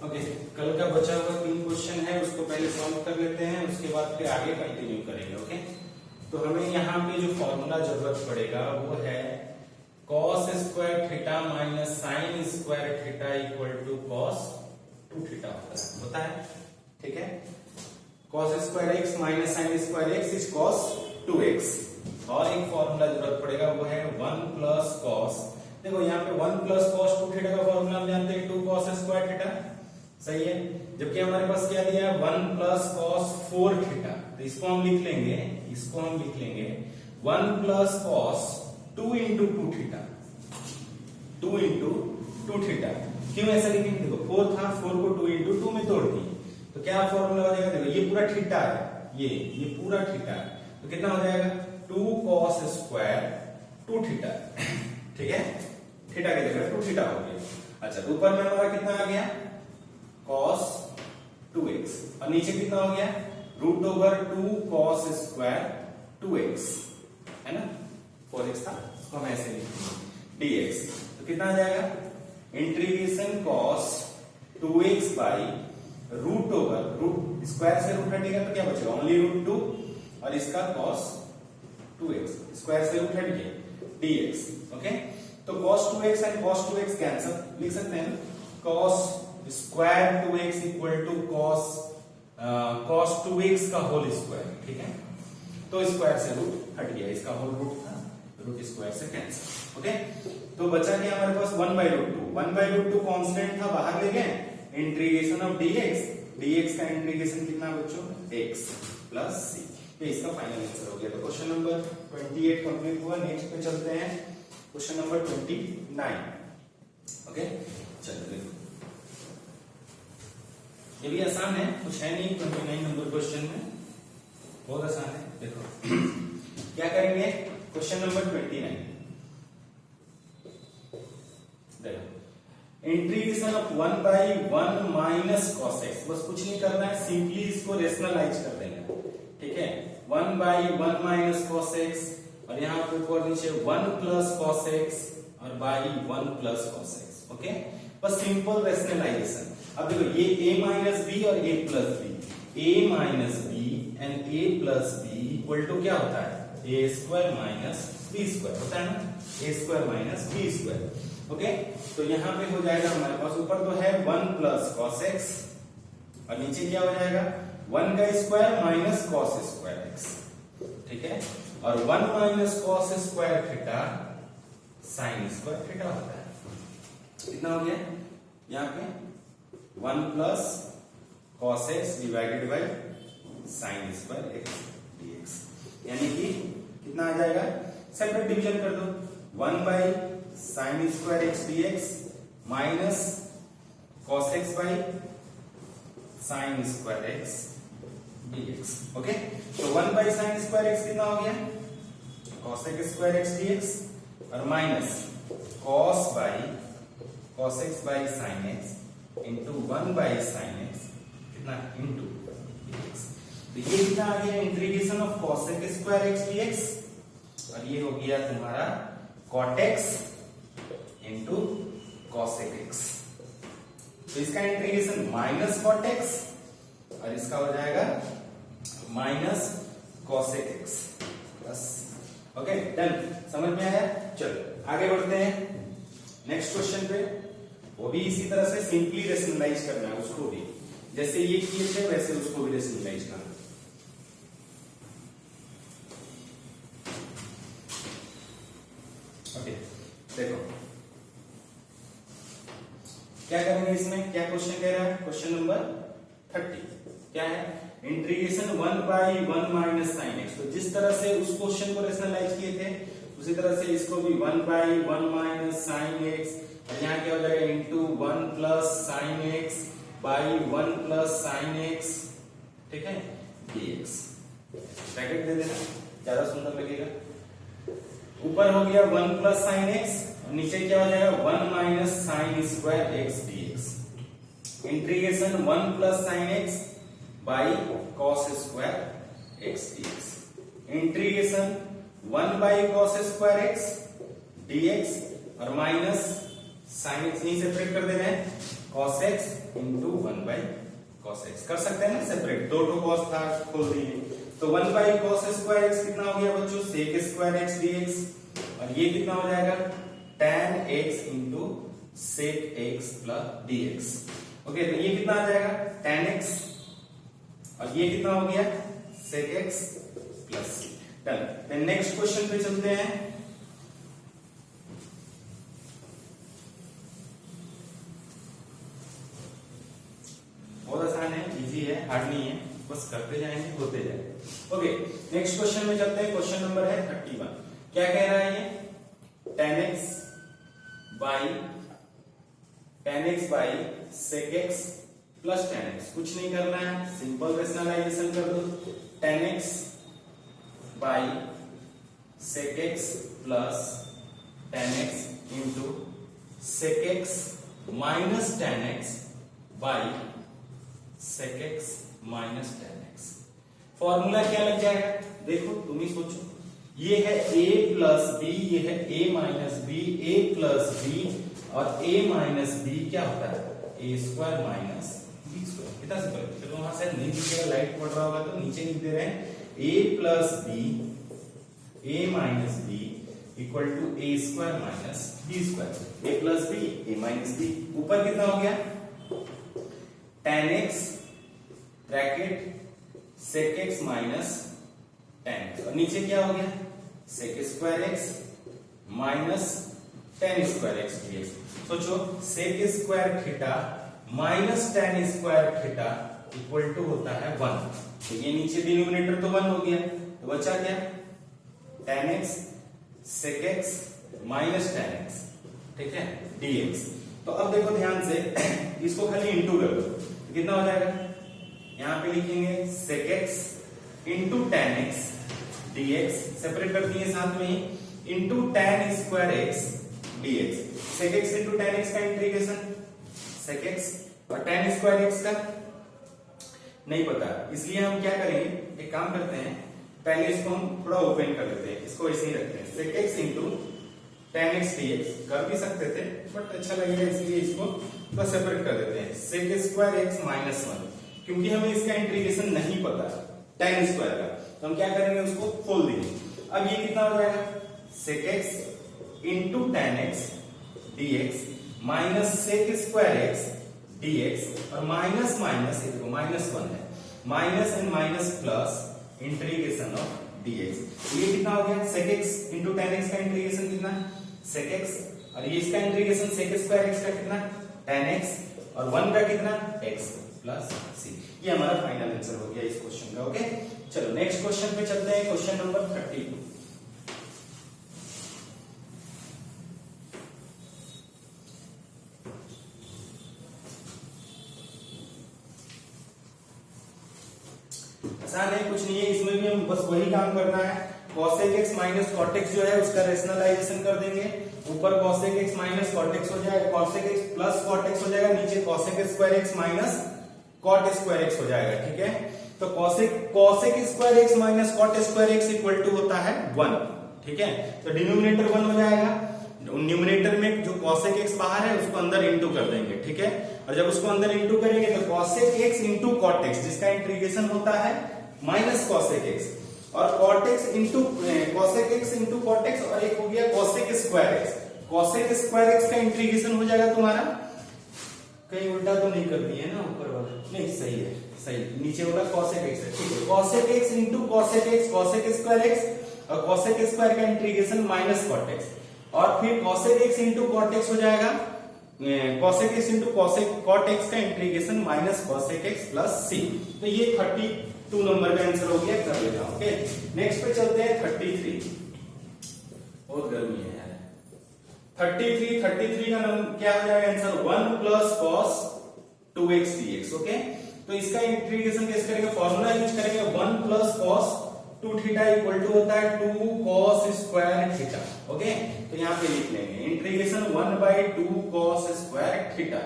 Okay, कल का बचा हुआ 3 क्वेश्चन है, उसको पहले सॉल्व कर लेते हैं, उसके बाद फिर आगे कंटिन्यू करेंगे। ओके, तो हमें यहाँ पे जो फॉर्मूला जरूरत पड़ेगा वो है cos square theta minus sine square theta equal to cos 2 theta होता है। ठीक है, cos square x minus sine square x is cos 2x। और एक फॉर्मूला जरूरत पड़ेगा वो है 1 प्लस cos, देखो यहाँ पे 1 प्लस cos 2 थीटा का फॉर्मूला हम जानते हैं 2 cos स्क्वायर थीटा, सही है। जबकि हमारे पास क्या दिया है 1 प्लस cos 4 थीटा, तो इसको हम लिख लेंगे 1 plus cos 2 into 2 theta, 2 into 2 theta. क्यों ऐसा लिखेंगे, देखो 4 था, 4 को 2 इंटू 2 में तोड़ दिए तो क्या फॉर्मूला हो जाएगा, देखो ये पूरा थीटा है, ये पूरा थीटा है, तो कितना हो जाएगा 2 cos स्क्वायर 2 थीटा। ठीक है, थीटा की जगह 2 थीटा हो गया। अच्छा, ऊपर में हमारा कितना आ गया cos 2x और नीचे कितना हो गया root over 2 cos square 2x, है ना, 4x था तो हम ऐसे लिखेंगे dx, तो कितना आ जाएगा integration cos 2x by root over, root square से रूट हटेगा तो क्या बचेगा ओनली रूट 2 और इसका cos 2x, स्क्वायर से रूट हट गया dx। ओके, तो cos 2x and cos 2x cancel, लिख सकते हैं cos square 2x equal to cos 2x का होल स्क्वायर। ठीक है, तो स्क्वायर से रूट हट गया, इसका होल रूट था, रूट स्क्वायर से कैंसिल। ओके, तो बचा क्या हमारे पास 1/√2 कांस्टेंट था, बाहर ले गए, इंटीग्रेशन ऑफ dx का इंटीग्रेशन कितना बच्चों x प्लस c, ये इसका फाइनल आंसर हो गया। तो क्वेश्चन नंबर 28 कंप्लीट हुआ। नेक्स्ट पे चलते हैं क्वेश्चन नंबर 29। ओके, चलो देखो, ये भी आसान है, कुछ है नहीं 29 नंबर क्वेश्चन में, बहुत आसान है। देखो क्या करेंगे, क्वेश्चन नंबर 29 देखो, integration of 1/1 minus cos x, बस कुछ नहीं करना है, सिंपली इसको रेशनलाइज कर देंगे। ठीक है, 1/1 माइनस cos x और यहाँ पे ऊपर नीचे 1 प्लस cos x और by 1 plus cos x। Okay, बस सिंपल रेशनलाइजेशन। अब देखो ये a माइनस बी और a plus B, a minus B and a plus B equal to क्या होता है a square minus b square होता है ना, a square minus b square. Okay, तो यहाँ पे हो जाएगा हमारे पास, ऊपर तो है 1 प्लस cos x और नीचे क्या हो जाएगा 1 का square minus cos square x। ठीक है, और 1 minus cos square theta sine square theta होता है। कितना हो गया यहाँ पे 1 plus cos x divided by sine square x dx, यानी कि कितना आ जाएगा, सेपरेट डिवीजन कर दो, 1 by sine square x dx minus cos x by sine square x dx। Okay, तो 1 बाई साइन स्क्वायर x कितना हो गया cos x square x dx और minus cos x by sine x into 1 by sine x कितना into dx। तो ये कितना आ गया integration of cos x square x dx और ये हो गया तुम्हारा cot x into cos x। तो इसका इंटीग्रेशन माइनस cot x और इसका हो जाएगा माइनस cos x बस। ओके, डन, समझ में आया। चलो आगे बढ़ते हैं नेक्स्ट क्वेश्चन पे, वो भी इसी तरह से सिंपली रेशनलाइज करना है, उसको भी जैसे ये किए थे वैसे उसको भी रेशनलाइज करना। ओके, देखो क्या करेंगे इसमें, क्या क्वेश्चन कह रहा है, क्वेश्चन नंबर 30 क्या है, इंटीग्रेशन 1/1 माइनस साइन x। तो जिस तरह से उस क्वेश्चन को रेशनलाइज किए थे उसी तरह से इसको भी 1/1 माइनस साइन x और यहाँ क्या हो जाएगा into 1 plus sign x by 1 plus sign x। ठीक है, dx, ब्रैकेट दे देना ज्यादा सुंदर लगेगा। ऊपर हो गया 1 प्लस साइन x और नीचे क्या हो जाएगा 1 minus sine square x dx, integration 1 plus sign x by cos square x dx, integration 1 by cos square x dx और माइनस साइन एक्स नहीं सेपरेट कर दे रहे हैं, cos x into 1 by cos x कर सकते हैं ना सेपरेट, दो टू cos था खोल दिए, तो 1 बाई cos स्क्वायर x कितना हो गया बच्चों, sec स्क्वायर x dx, और ये कितना हो जाएगा tan x into sec x plus dx। Okay, तो ये कितना आ जाएगा tan x, और ये कितना हो गया sec x plus c। Done. Then next question पे चलते हैं। बहुत आसान है, इजी है, हार्ड नहीं है, बस करते जाएंगे होते जाएंगे। ओके, नेक्स्ट क्वेश्चन में चलते हैं। क्वेश्चन नंबर है 31। क्या कह रहा है ये, tan x by sec x plus tan x, कुछ नहीं करना है, सिंपल रेशनलाइजेशन कर दो, tan x by sec x plus tan x into sec x minus tan x by sec x minus tan x। Formula क्या लग जाएगा, देखो तुम ही सोचो, ये है a प्लस बी, ये है a minus B, a plus B और a माइनस बी क्या होता है a square minus B square. कितना सिंपल, चलो वहां से नहीं दिखेगा, लाइट पड़ रहा होगा तो नीचे लिख दे रहे हैं a plus B, a minus B equal to a square minus B square, a plus B a minus B, ऊपर कितना हो गया tan x bracket sec x minus tan x, और नीचे क्या हो गया sec square x minus tan square x dx। सोचो sec square theta minus tan square theta equal to होता है 1, तो ये नीचे डिनोमिनेटर तो 1 हो गया, तो बचा क्या tan x sec x minus tan x, ठीक है dx। तो अब देखो ध्यान से इसको खाली इंटू कर दो, तो कितना हो जाएगा, यहां पे लिखेंगे sec x into tan x dx, separate कर दिए साथ में ही, into tan square x dx, sec x into tan x का इंटीग्रेशन, sec x और tan स्क्वायर x का नहीं पता, इसलिए हम क्या करेंगे, एक काम करते हैं, पहले इसको हम थोड़ा ओपन कर लेते हैं, इसको ऐसे ही रखते हैं, sec x into tan x dx कर भी सकते थे बट अच्छा लगेगा इसलिए इसको बस सेपरेट कर देते हैं, sec स्क्वायर x माइनस 1, क्योंकि हमें इसका इंटीग्रेशन नहीं पता tan स्क्वायर का, तो हम क्या करेंगे उसको खोल देंगे। अब ये कितना हो जाएगा sec x into tan x dx minus sec square x dx, और माइनस माइनस देखो माइनस 1 है, minus and minus plus integration of dx, ये कितना हो गया sec x into tan x का इंटीग्रेशन कितना sec x, और ये इसका इंटीग्रेशन sec स्क्वायर x का कितना tan x, और 1 का कितना x प्लस c। ये हमारा फाइनल आंसर हो गया इस क्वेश्चन का। ओके, चलो नेक्स्ट क्वेश्चन पे चलते हैं, क्वेश्चन नंबर 32। आसान है, कुछ नहीं है, इसमें भी हम बस वही काम करना है, cosec x minus cot x जो है उसका रेशनलाइजेशन कर देंगे, ऊपर cosec x minus cot x हो जाएगा, cosec x plus cot x हो जाएगा, नीचे cosec square x minus cot square x हो जाएगा, ठीक है। तो cosec square x minus cot square x equal to होता है 1, ठीक है, तो डिनोमिनेटर 1 हो जाएगा, न्यूमरेटर में जो cosec x बाहर है उसको अंदर इंटू कर देंगे, ठीक है, और जब उसको अंदर इंटू करेंगे तो cosec x into cot x जिसका इंटीग्रेशन होता है माइनस cosec x, और cot x into cosec x into cot x, और एक हो गया cosec square x, cosec square x का इंटीग्रेशन हो जाएगा तुम्हारा, कहीं उल्टा तो नहीं कर दिए ना ऊपर वाला, नहीं सही है, सही, नीचे होगा cosec x, ठीक है, cosec x into cosec x, cosec square x, और cosec स्क्वायर का इंटीग्रेशन माइनस cot x, और फिर cosec x into cot x हो जाएगा cosec x into cot x का integration minus cosec x plus c। तो ये 32 नंबर का आंसर हो गया, कर लेना। ओके, नेक्स्ट पे चलते हैं 33। बहुत गर्मी है यार। 33 का नंबर क्या हो जाएगा answer, 1 plus cos 2x dx। Okay, तो इसका इंटीग्रेशन कैसे करेंगे, फॉर्मूला यूज करेंगे, 1 plus cos 2 theta equal to होता है 2 cos स्क्वायर थीटा। ओके, तो यहाँ पे लिख लेंगे integration 1 by 2 cos square theta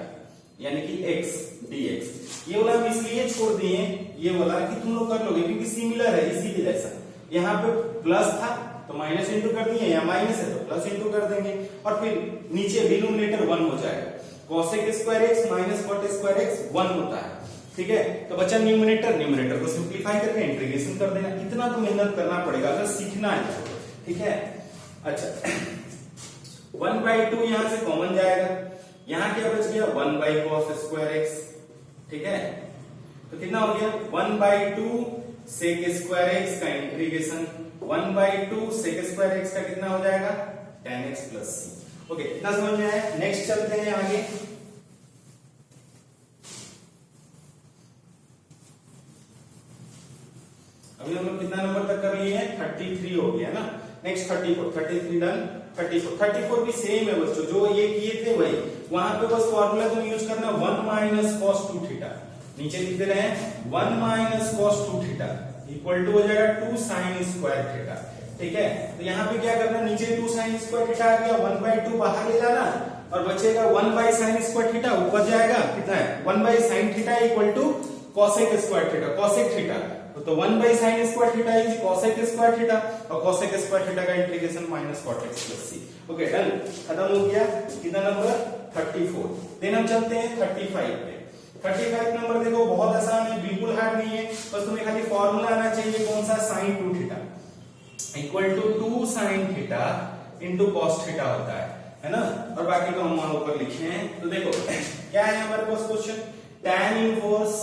यानी कि x dx। ये वाला हम इसलिए छोड़ दिए ये वाला कि तुम लोग कर लोगे क्योंकि सिमिलर है, इसीलिए ऐसा। यहाँ पे प्लस था तो माइनस इंटू कर दिए, या माइनस है तो प्लस इंटू कर देंगे, और फिर नीचे डिनोमिनेटर 1 हो जाएगा। cosec square x minus cot square x 1 होता है, ठीक है। तो बचा न्यूमरेटर को सिंपलीफाई करके इंटीग्रेशन कर देना। इतना तो मेहनत करना पड़ेगा अगर सीखना है, ठीक है। अच्छा 1/2 यहां से कॉमन जाएगा, यहां क्या बच गया 1 cos स्क्वायर x, ठीक है। तो कितना हो गया 1/2 sec स्क्वायर x का इंटीग्रेशन 1/2 sec स्क्वायर x का कितना हो जाएगा tan x plus c। Okay, इतना समझ में आया। नेक्स्ट चलते हैं आगे। अभी हम लोग कितना नंबर तक कर लिए हैं 33 हो गया ना। Next 34, 33 done. 34 भी सेम है बच्चों, जो ये किए थे वही, वहां पे बस फॉर्मूला तुम यूज करना 1 माइनस cos 2 थीटा, नीचे लिख दे रहे हैं 1 minus cos 2 theta equal to हो जाएगा 2 sin स्क्वायर थीटा, ठीक है। तो यहाँ पे क्या करना, नीचे 2 sin स्क्वायर थीटा आ गया, 1/2 बाहर ले जाना और बचेगा 1 sin स्क्वायर थीटा, ऊपर जाएगा कितना है 1 sin theta equal to cosec square theta, cosec theta. तो 1 sin square theta is cosec square theta, और cosec स्क्वायर थीटा का integration minus cot x plus c। Okay done, खत्म हो गया। कितना नंबर 34। देन हम चलते हैं 35 पे। 35 नंबर देखो बहुत आसान है, बिल्कुल हार्ड नहीं है, बस तुम्हें खाली फॉर्मूला आना चाहिए कौन सा, sin 2 theta equal to 2 sin theta into cos theta होता है ना। और बाकी तो हम वहां ऊपर लिखे हैं। तो देखो क्या है हमारे पास question, tan inverse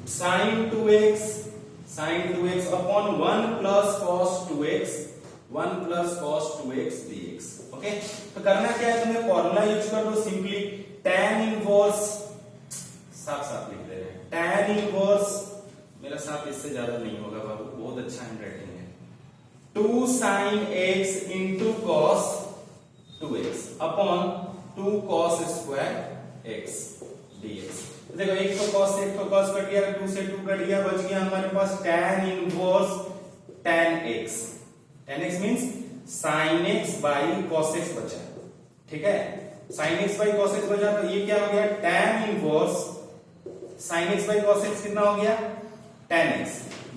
sin 2x upon 1 plus cos 2x dx। Okay, तो करना क्या है, तुम्हें फॉर्मूला यूज कर दो सिंपली, tan इनवर्स साफ लिख दे रहे हैं, tan इनवर्स, मेरा साफ इससे ज्यादा नहीं होगा बाबू, बहुत अच्छा हैंडराइटिंग है, 2 sin x into cos 2x upon 2 cos square x dx। देखो एक तो cos से एक तो cos कट गया, 2 से 2 कट गया, बच गया हमारे पास tan inverse tan x means sin x by cos x बचा, ठीक है। sin x by cos x बचा, तो ये क्या हो गया tan inverse sin x by cos x कितना हो गया tan x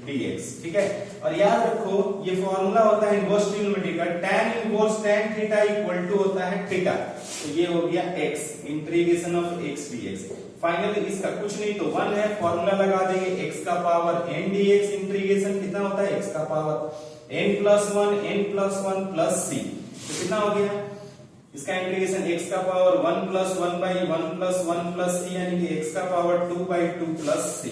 dx, ठीक है। और याद रखो ये फॉर्मूला होता है इनवर्स ट्रिग्नोमेट्री का, tan inverse tan theta equal to होता है थीटा, तो ये हो गया x integration of x dx। Finally इसका कुछ नहीं तो 1 है, फॉर्मूला लगा देंगे x का पावर n dx, इंटीग्रेशन कितना होता है x का power n plus 1 plus c, तो कितना हो गया इसका इंटीग्रेशन x का power 1 plus 1 by 1 plus 1 plus c, यानी कि x का power 2 by 2 plus c।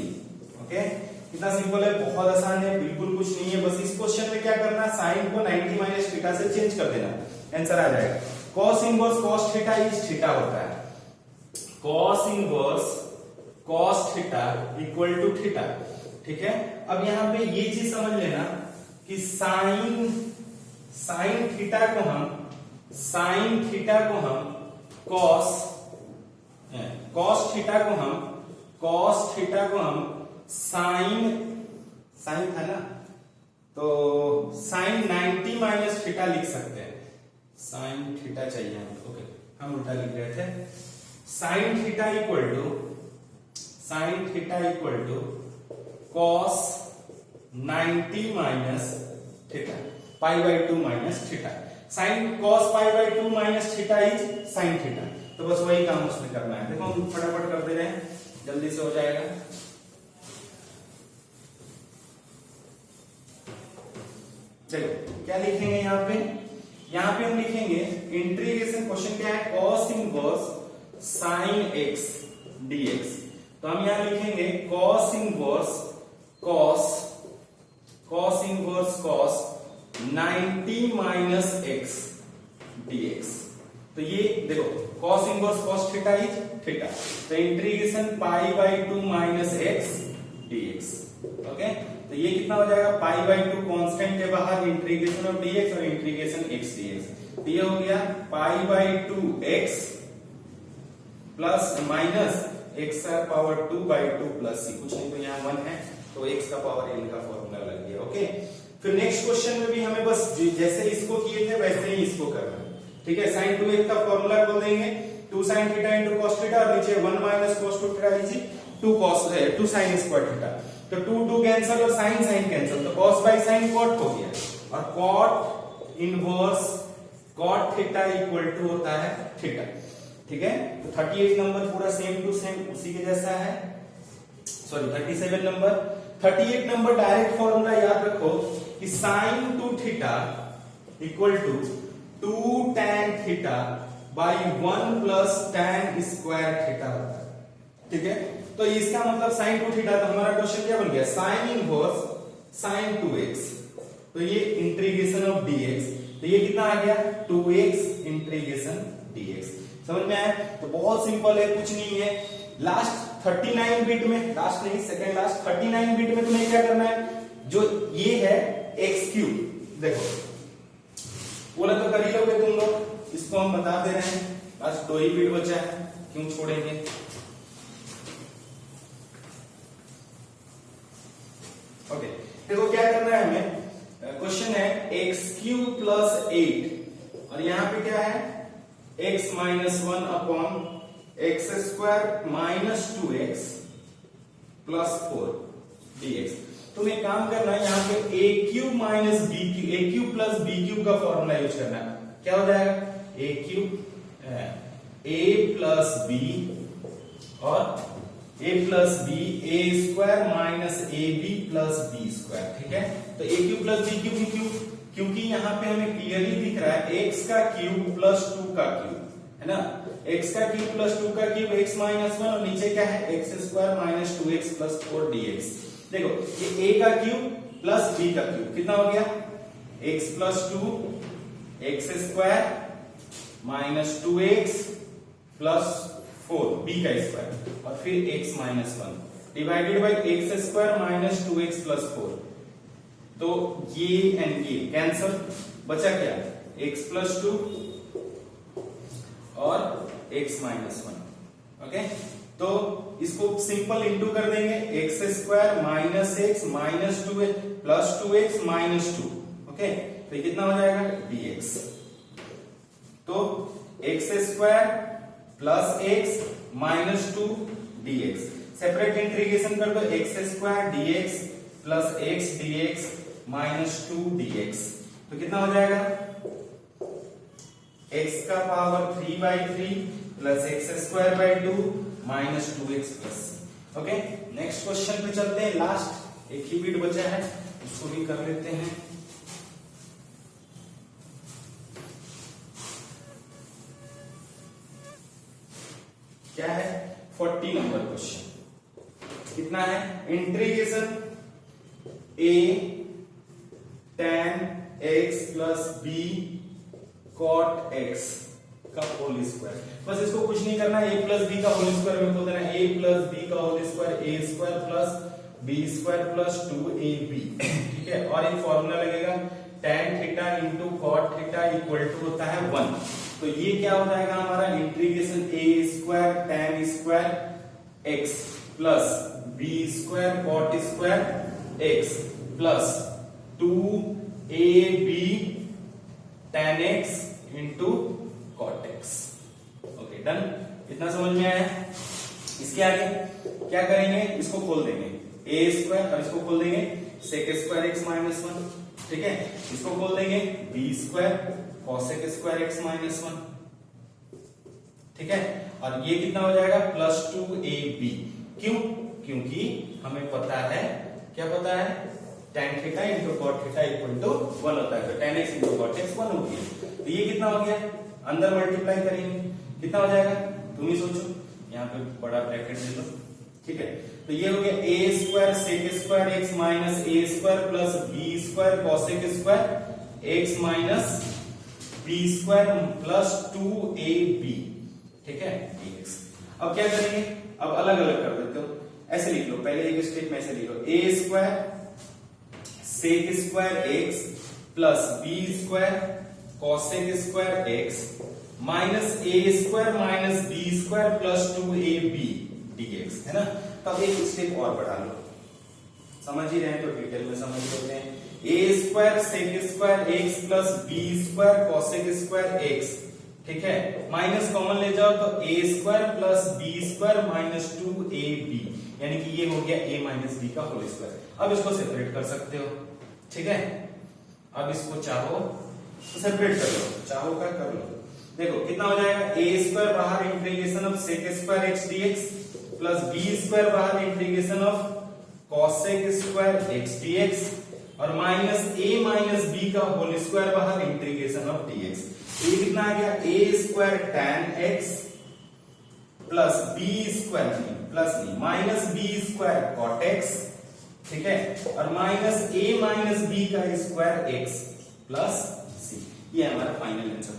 Okay, कितना सिंपल है, बहुत आसान है, बिल्कुल कुछ नहीं है। बस इस क्वेश्चन में क्या करना, साइन को 90 माइनस थीटा से चेंज कर देना, आंसर आ जाएगा। cos inverse cos theta is theta होता है, cos inverse cos theta equal to theta, ठीक है। अब यहाँ पे ये चीज समझ लेना कि साइन थीटा को हम cos थीटा को हम साइन था ना, तो साइन 90 माइनस थीटा लिख सकते हैं, साइन थीटा चाहिए हमको, ओके हम उल्टा लिख रहे थे, sine theta equal to cos 90 minus theta pi by 2 minus theta, sine cos pi by 2 minus theta is sine theta. तो बस वही काम उसमें करना है। देखो हम फटाफट कर दे रहे हैं, जल्दी से हो जाएगा। देखो क्या लिखेंगे यहाँ पे हम लिखेंगे इंटीग्रेशन, क्वेश्चन क्या है cos inverse sin x dx, तो हम यहां लिखेंगे cos inverse cos 90 minus x dx। तो ये देखो cos inverse cos theta is theta, तो integration pi by 2 minus x dx। Okay, तो ये कितना हो जाएगा पाई बाई 2 कांस्टेंट के बाहर इंटीग्रेशन ऑफ dx और इंटीग्रेशन x dx, तो ये हो गया पाई by 2 x plus minus x का पावर 2 बाई 2 प्लस c, कुछ नहीं तो यहाँ 1 है, तो x का पावर n का फॉर्मूला लग गया। ओके, फिर नेक्स्ट क्वेश्चन में भी हमें बस जैसे इसको किए थे वैसे ही इसको करना है, ठीक है। sin 2x का फॉर्मूला बोल देंगे 2 sin theta into cos theta, और नीचे 1 minus cos 2 theta is 2 sin square theta. तो 2 कैंसिल और साइन साइन कैंसिल, तो cos बाई साइन cot हो गया, और cot inverse cot theta equal to होता है थीटा। ठीक है, तो 38 नंबर पूरा सेम टू सेम उसी के जैसा है। Sorry 37 number, 38 number direct formula याद रखो कि sin 2 theta equal to 2 tan theta by 1 plus tan square theta होता है। ठीक है, तो इसका मतलब sin 2 थीटा, तो हमारा क्वेश्चन क्या बन गया, sin इनवर्स sin 2x, तो ये इंटीग्रेशन ऑफ dx, तो ये कितना आ गया 2x इंटीग्रेशन dx। समझ में आया? तो बहुत सिंपल है, कुछ नहीं है। लास्ट 39 बिट में, लास्ट नहीं सेकंड लास्ट 39 बिट में तुम्हें क्या करना है, जो ये है x क्यूब, देखो बोला तो कर ही लोगे तुम लोग, इसको हम बता दे रहे हैं, बस 2 ही बिट बचा है, क्यों छोड़ेंगे। ओके, देखो क्या करना है हमें, क्वेश्चन है x क्यूब प्लस 8 और यहाँ पे क्या है x minus 1 upon X square minus 2x plus 4 dx। तुम्हें काम करना है यहाँ पे a cube minus b cube, a cube plus b cube का फॉर्मूला यूज करना है। क्या हो जाएगा, a cube a plus b और a plus b a square minus A B plus B square. ठीक है, तो a cube plus b cube क्यों, क्योंकि यहाँ पे हमें क्लियरली दिख रहा है x का क्यूब प्लस 2 का क्यूब, है ना, x का क्यूब प्लस 2 का क्यूब x माइनस 1 और नीचे क्या है x square minus 2x plus 4 dx। देखो ये a का क्यूब प्लस b का क्यूब कितना हो गया, x plus 2 x square minus 2x plus 4 b का स्क्वायर और फिर x minus 1 divided by x square minus 2x plus 4, तो ये एंड ये कैंसल, बचा क्या x प्लस 2 और x माइनस 1। ओके, तो इसको सिंपल इंटू कर देंगे, x square minus x minus 2 plus 2x minus 2। Okay, तो ये कितना हो जाएगा dx, तो x square plus x minus 2 dx, separate integration कर दो, x square dx plus x dx minus 2 dx, तो कितना हो जाएगा x का power 3/3 plus x square by 2 minus 2x plus. Okay, next question पे चलते हैं, लास्ट एक ही बिट बचा है, उसको भी कर लेते हैं। क्या है 40 नंबर क्वेश्चन, कितना है, integration a tan x plus b cot x का होल स्क्वायर, बस इसको कुछ नहीं करना है, a प्लस बी का होल स्क्वायर में खोल देना है, a प्लस बी का whole square a square plus b square plus 2ab। ठीक है, और एक फॉर्मूला लगेगा tan theta into cot theta equal to होता है 1, तो ये क्या हो जाएगा हमारा integration a square tan square x plus b square cot square x plus 2ab tan x into cot x। Okay done, इतना समझ में आया। इसके आगे क्या करेंगे, इसको खोल देंगे a स्क्वायर और इसको खोल देंगे sec स्क्वायर x माइनस 1। ठीक है, इसको खोल देंगे b square cosec square x minus 1। ठीक है, और ये कितना हो जाएगा प्लस 2ab, क्यों, क्योंकि हमें पता है, क्या पता है, tan theta into cot theta equal to 1 होता है, तो tan x into cot x 1 हो गया, तो ये कितना हो गया, अंदर मल्टीप्लाई करेंगे कितना हो जाएगा, तुम ही सोचो, यहाँ पे बड़ा ब्रैकेट दे दो। ठीक है, तो ये हो गया a square sec square x minus a square plus b square cosec square x minus b square plus 2ab। ठीक है, dx। अब क्या करेंगे, अब अलग अलग कर देते हो, ऐसे लिख लो, पहले एक स्टेप में ऐसे लिख लो, a square sec square x plus b square cosec square x minus a square minus b square plus 2ab dx, है ना। तब एक स्टेप और बढ़ा लो, समझ ही रहे हैं तो डिटेल में समझ लेते हैं। a square sec square x plus b square cosec square x, ठीक है, माइनस कॉमन ले जाओ तो a square plus b square minus 2ab, यानी कि ये हो गया a माइनस बी का होल स्क्वायर। अब इसको सेपरेट कर सकते हो, ठीक है। अब इसको चाहो तो सेपरेट कर लो, चाहो का कर लो। देखो कितना हो जाएगा, a स्क्वायर बाहर integration of sec square x dx plus b square बाहर integration of cos sec square x dx और माइनस a माइनस b का होल स्क्वायर बाहर इंटीग्रेशन ऑफ dx। ये कितना आ गया, a square tan x plus b square plus नहीं minus b square cot x, ठीक है, और माइनस a माइनस b का स्क्वायर x प्लस c। ये हमारा फाइनल आंसर।